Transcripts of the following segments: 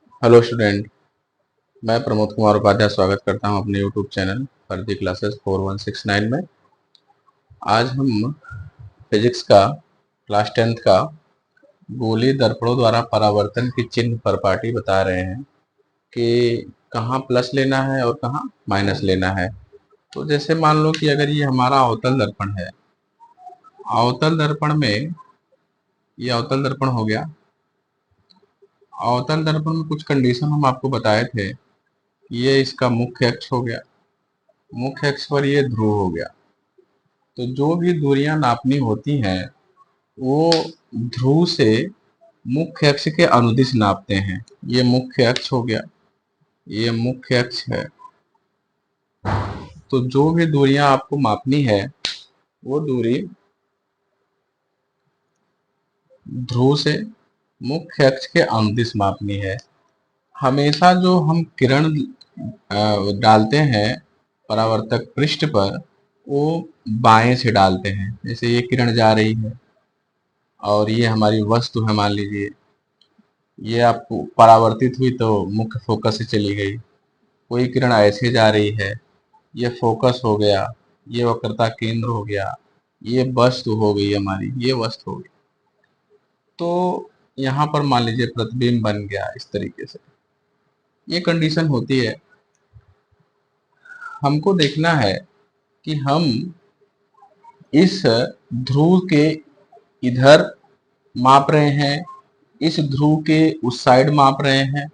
Hello student. मैं प्रमोद कुमार उपाध्याय स्वागत करता हूं अपने यूट्यूब चैनल फर्जी क्लासेस 4169 में। आज हम फिजिक्स का क्लास 10th का गोलीय दर्पणों द्वारा परावर्तन की चिन्ह पर पार्टी बता रहे हैं कि कहाँ प्लस लेना है और कहाँ माइनस लेना है। तो जैसे मान लो कि अगर ये हमारा अवतल दर्पण है, अवतल दर्पण में ये अवतल दर्पण हो गया। अवतल दर्पण में कुछ कंडीशन हम आपको बताए थे। ये इसका मुख्य अक्ष हो गया, मुख्य अक्ष पर ये ध्रुव हो गया। तो जो भी दूरियां नापनी होती हैं वो ध्रुव से मुख्य अक्ष के अनुदिश नापते हैं। ये मुख्य अक्ष हो गया, ये मुख्य अक्ष है। तो जो भी दूरियां आपको मापनी है वो दूरी ध्रुव से मुख्य अक्ष के अनुदिश मापनी है। हमेशा जो हम किरण डालते हैं परावर्तक पृष्ठ पर, वो बाएं से डालते हैं। जैसे ये किरण जा रही है और ये हमारी वस्तु है, मान लीजिए ये आपको परावर्तित हुई तो मुख्य फोकस से चली गई। कोई किरण ऐसे जा रही है, ये फोकस हो गया, ये वक्रता केंद्र हो गया, ये वस्तु हो गई हमारी, ये वस्तु हो गई। तो यहाँ पर मान लीजिए प्रतिबिंब बन गया इस तरीके से। ये कंडीशन होती है। हमको देखना है कि हम इस ध्रुव के इधर माप रहे हैं, इस ध्रुव के उस साइड माप रहे हैं,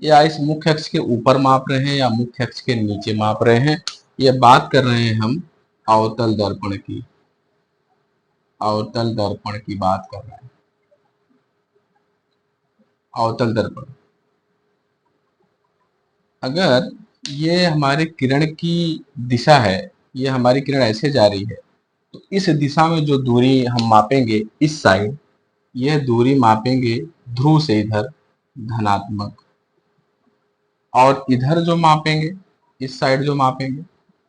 या इस मुख्य अक्ष के ऊपर माप रहे हैं या मुख्य अक्ष के नीचे माप रहे हैं। ये बात कर रहे हैं हम अवतल दर्पण की, अवतल दर्पण की बात कर रहे हैं। अवतल दर्पण, अगर ये हमारे किरण की दिशा है, ये हमारी किरण ऐसे जा रही है, तो इस दिशा में जो दूरी हम मापेंगे इस साइड, यह दूरी मापेंगे ध्रुव से इधर धनात्मक, और इधर जो मापेंगे इस साइड जो मापेंगे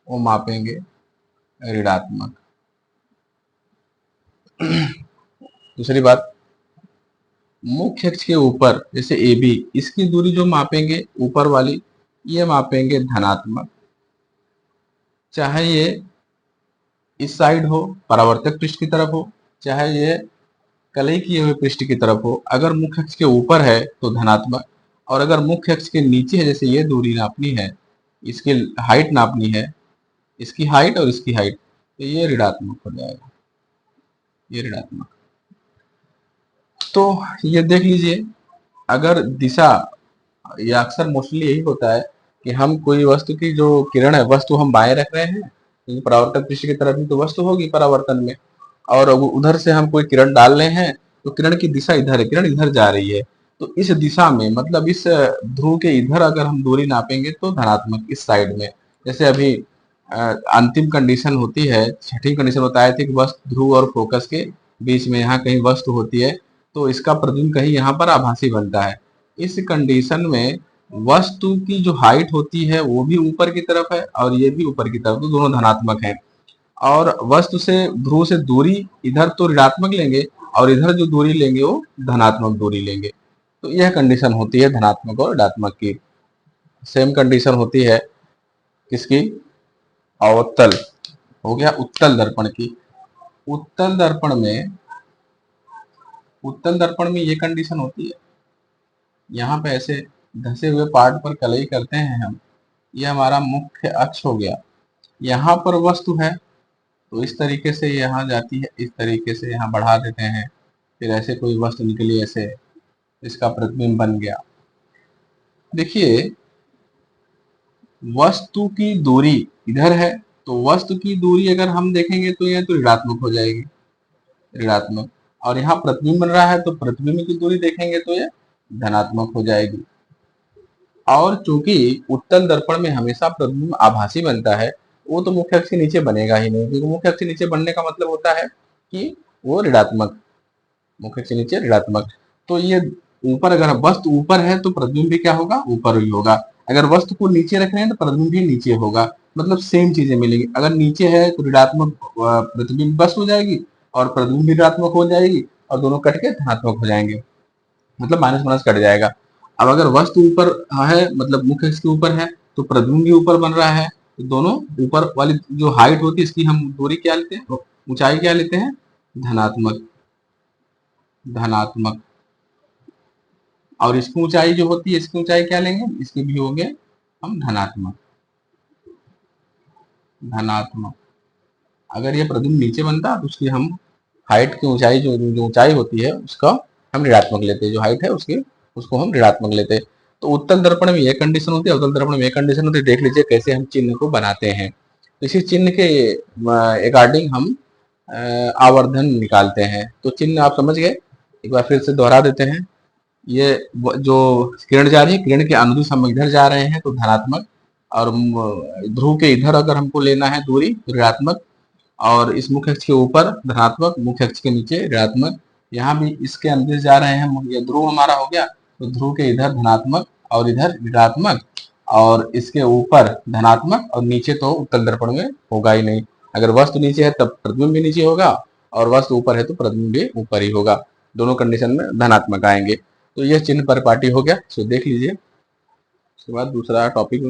वो मापेंगे ऋणात्मक। दूसरी बात, मुख्य अक्ष के ऊपर जैसे ए बी, इसकी दूरी जो मापेंगे ऊपर वाली, ये मापेंगे धनात्मक। चाहे ये इस साइड हो, परावर्तक पृष्ठ की तरफ हो, चाहे ये कलई किए हुए पृष्ठ की तरफ हो। अगर मुख्य अक्ष के ऊपर है तो धनात्मक, और अगर मुख्य अक्ष के नीचे है, जैसे ये दूरी नापनी है, इसकी हाइट नापनी है, इसकी हाइट और इसकी हाइट, तो ये ऋणात्मक हो जाएगा, ये ऋणात्मक। तो ये देख लीजिए, अगर दिशा, या अक्सर मोस्टली यही होता है कि हम कोई वस्तु की जो किरण है, वस्तु हम बाएं रख रहे हैं क्योंकि परावर्तक पृष्ठ की तरफ ही तो वस्तु होगी परावर्तन में, और उधर से हम कोई किरण डाल रहे हैं तो किरण की दिशा इधर है, किरण इधर जा रही है। तो इस दिशा में, मतलब इस ध्रुव के इधर अगर हम दूरी नापेंगे तो धनात्मक इस साइड में। जैसे अभी अंतिम कंडीशन होती है, छठी कंडीशन बताए थे कि वस्तु ध्रुव और फोकस के बीच में यहाँ कहीं वस्तु होती है, तो इसका प्रतिबिंब कहीं यहाँ पर आभासी बनता है। इस कंडीशन में वस्तु की जो हाइट होती है वो भी ऊपर की तरफ है और ये भी ऊपर की तरफ, तो दोनों धनात्मक है। और वस्तु से ध्रुव से दूरी इधर तो ऋणात्मक लेंगे और इधर जो दूरी लेंगे वो धनात्मक दूरी लेंगे। तो यह कंडीशन होती है धनात्मक और ऋणात्मक की। सेम कंडीशन होती है किसकी? अवतल, हो गया उत्तल दर्पण की। उत्तल दर्पण में, उत्तल दर्पण में ये कंडीशन होती है, यहाँ पे ऐसे धसे हुए पार्ट पर कलई करते हैं हम, ये हमारा मुख्य अक्ष हो गया। यहाँ पर वस्तु है तो इस तरीके से यहाँ जाती है, इस तरीके से यहाँ बढ़ा देते हैं, फिर ऐसे कोई वस्तु निकली, ऐसे इसका प्रतिबिंब बन गया। देखिए, वस्तु की दूरी इधर है, तो वस्तु की दूरी अगर हम देखेंगे तो यह तो ऋणात्मक हो जाएगी, ऋणात्मक। और यहाँ प्रतिबिंब बन रहा है तो प्रतिबिंब की दूरी देखेंगे तो यह धनात्मक हो जाएगी। और चूंकि उत्तल दर्पण में हमेशा प्रतिबिंब आभासी बनता है, वो तो मुख्य अक्ष के नीचे बनेगा ही नहीं, क्योंकि मुख्य अक्ष के नीचे बनने का मतलब होता है कि वो ऋणात्मक, मुख्य अक्ष के नीचे ऋणात्मक। तो ये ऊपर, अगर वस्तु ऊपर है तो प्रतिबिंब भी क्या होगा? ऊपर ही होगा। अगर वस्तु को नीचे रख रहे हैं तो प्रतिबिंब भी नीचे होगा, मतलब सेम चीजें मिलेंगी। अगर नीचे है तो ऋणात्मक प्रतिबिंब वस्तु हो जाएगी और प्रतिबिंब भी ऋणात्मक हो जाएगी, और दोनों कट के धनात्मक हो जाएंगे, मतलब माइनस माइनस कट जाएगा। अब अगर वस्तु ऊपर है, मतलब मुख्य अक्ष के ऊपर है, तो प्रतिबिंब भी ऊपर बन रहा है, तो दोनों ऊपर वाली जो हाइट होती है इसकी हम दूरी क्या लेते हैं, ऊंचाई क्या लेते हैं, धनात्मक। धनात्मक। और इसकी ऊंचाई जो होती है, इसकी ऊंचाई क्या लेंगे, इसकी भी होंगे हम धनात्मक। धनात्मक। अगर ये प्रतिबिंब नीचे बनता तो उसकी हम हाइट की ऊंचाई जो ऊंचाई होती है उसका हम ऋणात्मक लेते, जो हाइट है उसकी उसको हम ऋणात्मक लेते। तो उत्तल दर्पण में ये कंडीशन होती है, अवतल दर्पण में ये कंडीशन होती है। देख लीजिए कैसे हम चिन्ह को बनाते हैं। तो इसी चिन्ह के अकॉर्डिंग हम आवर्धन निकालते हैं। तो चिन्ह आप समझ गए, एक बार फिर से दोहरा देते हैं। ये जो किरण जा रही है, किरण के अनुदिश हम इधर जा रहे हैं तो धनात्मक, और ध्रुव के इधर अगर हमको लेना है दूरी तो ऋणात्मक, और इस मुख्य अक्ष के ऊपर धनात्मक, मुख्य अक्ष के नीचे ऋणात्मक। यहाँ भी इसके अनुदिश जा रहे हैं, ये ध्रुव हमारा हो गया, तो ध्रुव के इधर धनात्मक और इधर ऋणात्मक, और इसके ऊपर धनात्मक, और नीचे तो उत्तल दर्पण में होगा ही नहीं। अगर वस्तु नीचे है तब प्रतिबिंब भी नीचे होगा, और वस्तु ऊपर है तो प्रतिबिंब भी ऊपर ही होगा। दोनों कंडीशन में धनात्मक आएंगे। तो यह चिन्ह परिपाटी हो गया, सो देख लीजिए। उसके बाद दूसरा टॉपिक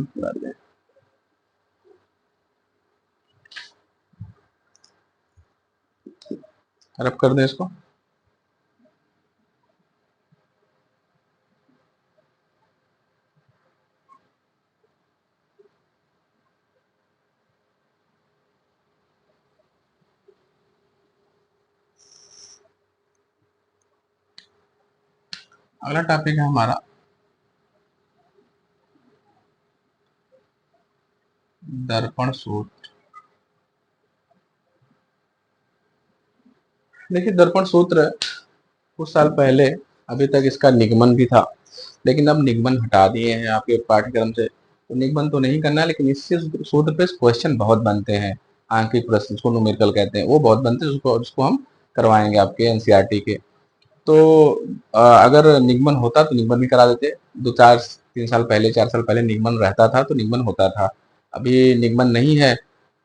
रब कर दें इसको। अगला टॉपिक है हमारा दर्पण सूत्र। देखिए दर्पण सूत्र कुछ साल पहले अभी तक इसका निगमन भी था, लेकिन अब निगमन हटा दिए हैं आपके पाठ्यक्रम से। तो निगमन तो नहीं करना, लेकिन इससे सूत्र पे क्वेश्चन बहुत बनते हैं, आंकिक प्रश्न, उसको न्यूमेरिकल कहते हैं, वो बहुत बनते हैं, उसको हम करवाएंगे आपके एनसीईआरटी के। तो अगर निगमन होता तो निगमन भी करा देते। 2 4 3 साल पहले, 4 साल पहले निगमन रहता था तो निगमन होता था। अभी निगमन नहीं है।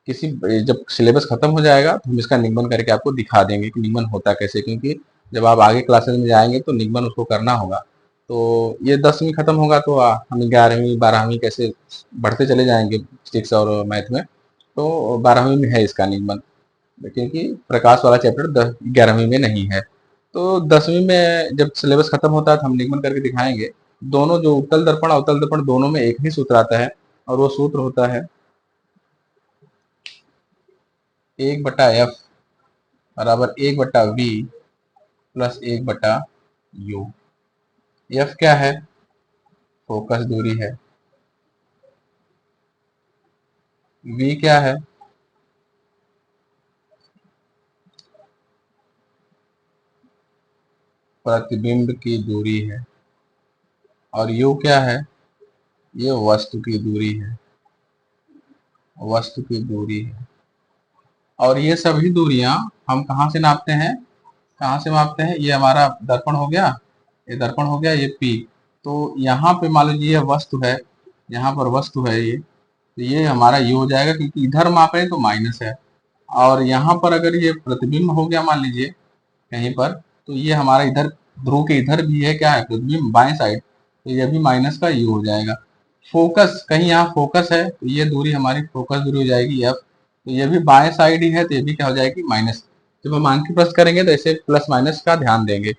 किसी जब सिलेबस खत्म हो जाएगा तो हम इसका निगमन करके आपको दिखा देंगे कि निगमन होता कैसे, क्योंकि जब आप आगे क्लासेस में जाएंगे तो निगमन उसको करना होगा। तो ये 10वीं खत्म होगा तो हम 11वीं 12वीं कैसे बढ़ते चले जाएंगे फिजिक्स और मैथ में। तो 12वीं में है इसका निगमन, क्योंकि प्रकाश वाला चैप्टर 11वीं में नहीं है। तो 10वीं में जब सिलेबस खत्म होता है तो हम निगमन करके दिखाएंगे। दोनों जो उत्तल दर्पण अवतल दर्पण दोनों में एक ही सूत्र आता है, और वो सूत्र होता है 1/f बराबर 1/v प्लस 1/u। एफ क्या है, फोकस दूरी है। वी क्या है, प्रतिबिंब की दूरी है। और यू क्या है, ये वस्तु की दूरी है। वस्तु की दूरी है। और ये सभी दूरियां हम कहाँ से नापते हैं, कहाँ से मापते हैं, ये हमारा दर्पण हो गया, ये दर्पण हो गया, ये पी। तो यहाँ पे मान लीजिए ये वस्तु है, यहाँ पर वस्तु है ये, तो ये हमारा ये हो जाएगा, क्योंकि इधर माप रहे हैं तो माइनस है। और यहाँ पर अगर ये प्रतिबिंब हो गया मान लीजिए कहीं पर, तो ये हमारा इधर ध्रुव के इधर भी है क्या है, प्रतिबिंब बाएं साइड, तो ये भी माइनस का यू हो जाएगा। फोकस कहीं यहाँ फोकस है तो ये दूरी हमारी फोकस दूरी हो जाएगी एफ, तो ये भी बाएं साइड ही है तो ये भी क्या हो जाएगी, माइनस। जब हम आंकी प्रश्न करेंगे तो ऐसे प्लस माइनस का ध्यान देंगे।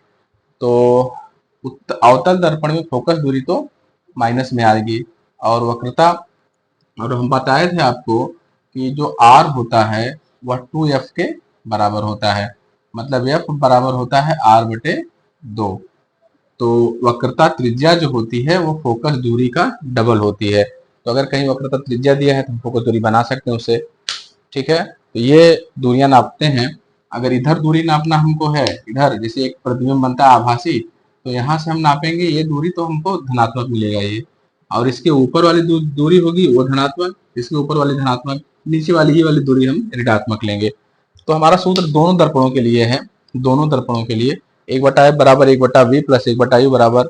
तो अवतल दर्पण में फोकस दूरी तो माइनस में आएगी, और वक्रता, और हम बताए थे आपको कि जो आर होता है वह 2f के बराबर होता है, मतलब f बराबर होता है r/2। तो वक्रता त्रिज्या जो होती है वो फोकस दूरी का डबल होती है। तो अगर कहीं वक्रता त्रिज्या दिया है तो हम फोकस दूरी बना सकते हैं उससे। ठीक है, तो ये दूरियां नापते हैं। अगर इधर दूरी नापना हमको है, इधर जैसे एक प्रतिबिंब बनता है आभासी, तो यहाँ से हम नापेंगे ये दूरी तो हमको धनात्मक मिलेगा ये, और इसके ऊपर वाली दूरी होगी वो धनात्मक, इसके ऊपर वाली धनात्मक, नीचे वाली ये वाली दूरी हम ऋणात्मक लेंगे। तो हमारा सूत्र दोनों दर्पणों के लिए है, दोनों दर्पणों के लिए 1/f बराबर 1/v प्लस 1/u बराबर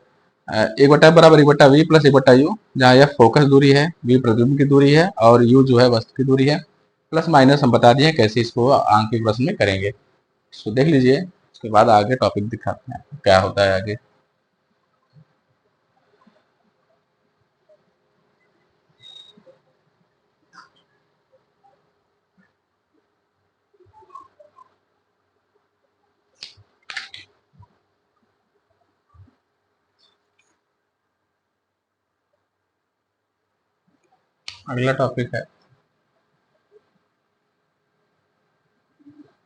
1/f बराबर 1/v प्लस 1/u, जहाँ f फोकस दूरी है, v प्रतिबिंब की दूरी है, और u जो है वस्तु की दूरी है। प्लस माइनस हम बता दिए कैसे इसको आंकिक प्रश्न में करेंगे। तो देख लीजिए, उसके बाद आगे टॉपिक दिखाते हैं क्या होता है आगे। अगला टॉपिक है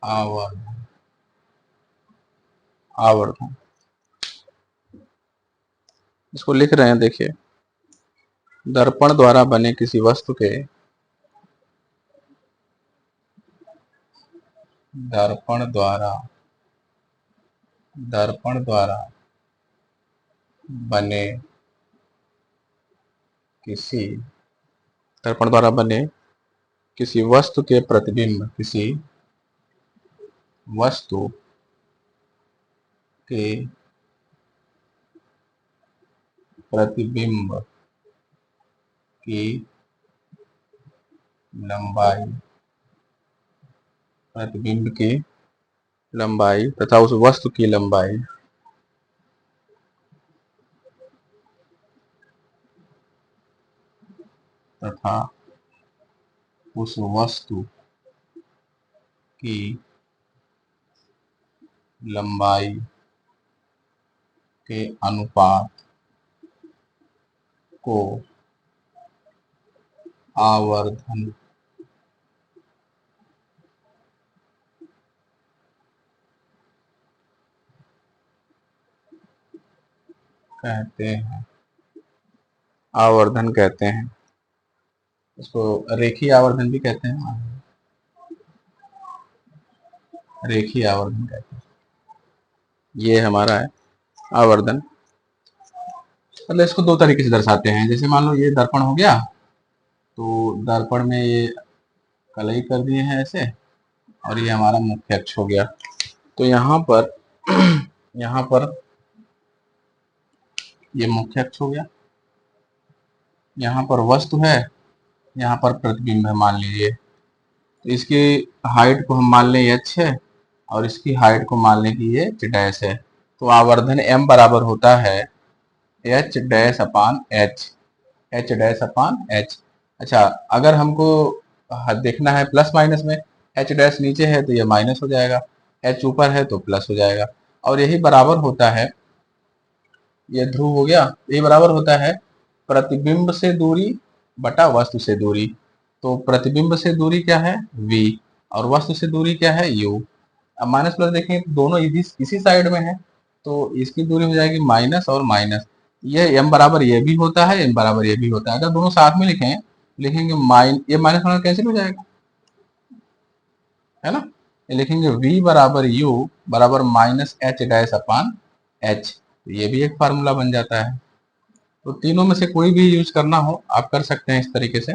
आवर्धन। आवर्धन इसको लिख रहे हैं, देखिए, दर्पण द्वारा बने किसी वस्तु के दर्पण द्वारा दर्पण द्वारा बने किसी दर्पण द्वारा बने किसी वस्तु के प्रतिबिंब, किसी वस्तु के प्रतिबिंब की लंबाई प्रतिबिंब की लंबाई तथा उस वस्तु की लंबाई तथा उस वस्तु की लंबाई के अनुपात को आवर्धन कहते हैं। आवर्धन कहते हैं, इसको रेखीय आवर्धन भी कहते हैं, रेखीय आवर्धन कहते हैं। ये हमारा है आवर्धन। मतलब इसको दो तरीके से दर्शाते हैं। जैसे मान लो ये दर्पण हो गया, तो दर्पण में ये कलई कर दिए हैं ऐसे, और ये हमारा मुख्य अक्ष हो गया। तो यहाँ पर यहाँ पर ये मुख्य अक्ष हो गया, यहाँ पर वस्तु है, यहाँ पर प्रतिबिंब है मान लीजिए। तो इसकी हाइट को हम मान लें h है, और इसकी हाइट को मान लें कि ये h डैश है। तो आवर्धन m बराबर होता है h डैश अपान h, h डैश अपान h। अच्छा, अगर हमको देखना है प्लस माइनस में, h डैश नीचे है तो ये माइनस हो जाएगा, h ऊपर है तो प्लस हो जाएगा। और यही बराबर होता है, ये ध्रुव हो गया, यही बराबर होता है प्रतिबिंब से दूरी बटा वस्तु से दूरी। तो प्रतिबिंब से दूरी क्या है v, और वस्तु से दूरी क्या है u। अब माइनस प्लस देखें तो दोनों इसी साइड में है, तो इसकी दूरी हो जाएगी माइनस और माइनस। ये m बराबर ये भी होता है, m बराबर ये भी होता है। अगर दोनों साथ में लिखेंगे ये माइनस माइनस कैंसिल हो जाएगा, है ना। ये लिखेंगे v बराबर u बराबर माइनस h डैश अपान h, तो ये भी एक फार्मूला बन जाता है। तो तीनों में से कोई भी यूज करना हो आप कर सकते हैं इस तरीके से।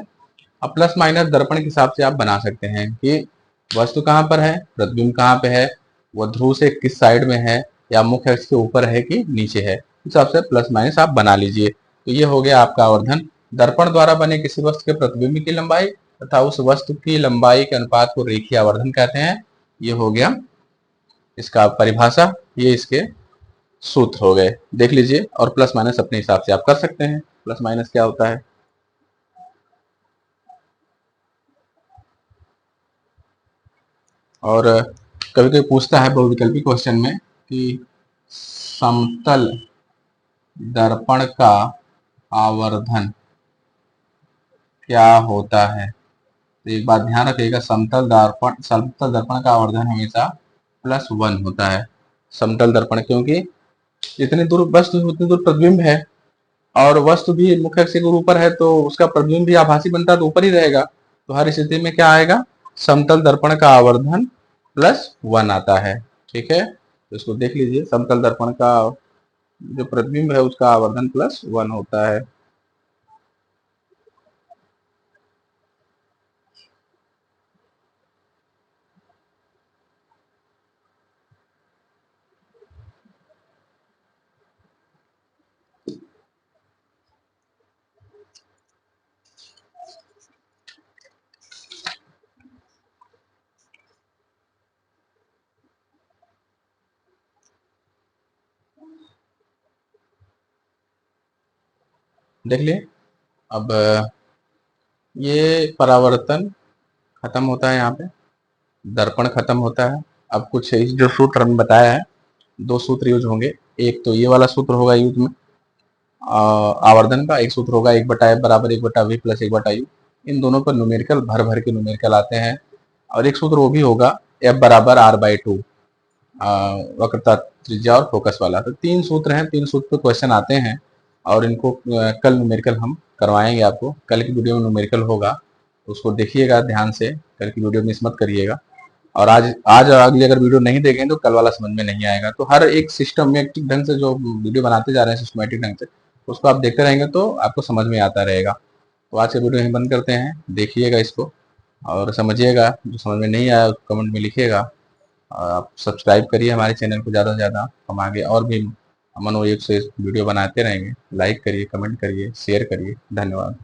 अब प्लस माइनस दर्पण के हिसाब से आप बना सकते हैं कि वस्तु कहाँ पर है, प्रतिबिंब कहाँ पे है, वह ध्रुव से किस साइड में है, या मुख्य अक्ष के ऊपर है कि नीचे है। इस हिसाब से प्लस माइनस आप बना लीजिए। तो ये हो गया आपका आवर्धन। दर्पण द्वारा बने किसी वस्तु के प्रतिबिंब की लंबाई तथा उस वस्तु की लंबाई के अनुपात को रेखीय आवर्धन कहते हैं। ये हो गया इसका परिभाषा, ये इसके सूत्र हो गए, देख लीजिए। और प्लस माइनस अपने हिसाब से आप कर सकते हैं, प्लस माइनस क्या होता है। और कभी कभी पूछता है बहुविकल्पी क्वेश्चन में कि समतल दर्पण का आवर्धन क्या होता है। तो एक बात ध्यान रखिएगा, समतल दर्पण का आवर्धन हमेशा +1 होता है। समतल दर्पण, क्योंकि जितनी दूर वस्तु उतनी दूर प्रतिबिंब है, और वस्तु भी मुख्य अक्ष के ऊपर है तो उसका प्रतिबिंब भी आभासी बनता है तो ऊपर ही रहेगा। तो हर स्थिति में क्या आएगा, समतल दर्पण का आवर्धन +1 आता है। ठीक है, तो इसको देख लीजिए, समतल दर्पण का जो प्रतिबिंब है उसका आवर्धन +1 होता है। देख लिए। अब ये परावर्तन खत्म होता है, यहाँ पे दर्पण खत्म होता है। अब कुछ इस जो सूत्र हमने बताया है, दो सूत्र यूज होंगे। एक तो ये वाला सूत्र होगा यूज में आवर्धन का, एक सूत्र होगा 1/f बराबर 1/v प्लस 1/u। इन दोनों पर न्यूमेरिकल भर भर के न्यूमेरिकल आते हैं। और एक सूत्र वो भी होगा F बराबर R/2, वक्रता, त्रिज्या और फोकस वाला। तो 3 सूत्र हैं, 3 सूत्र पे क्वेश्चन आते हैं और इनको कल न्यूमेरिकल हम करवाएंगे आपको। कल की वीडियो में न्यूमेरिकल होगा, उसको देखिएगा ध्यान से, कल की वीडियो मिस मत करिएगा। और आज आज अगली अगर वीडियो नहीं देखें तो कल वाला समझ में नहीं आएगा। तो हर एक सिस्टमेटिक ढंग से जो वीडियो बनाते जा रहे हैं सिस्टमेटिक ढंग से, उसको आप देखते रहेंगे तो आपको समझ में आता रहेगा। तो आज का वीडियो यहीं बंद करते हैं, देखिएगा इसको और समझिएगा। जो समझ में नहीं आया कमेंट में लिखिएगा। और आप सब्सक्राइब करिए हमारे चैनल को ज़्यादा से ज़्यादा, हम आगे और भी मनोयोग से वीडियो बनाते रहेंगे। लाइक करिए, कमेंट करिए, शेयर करिए। धन्यवाद।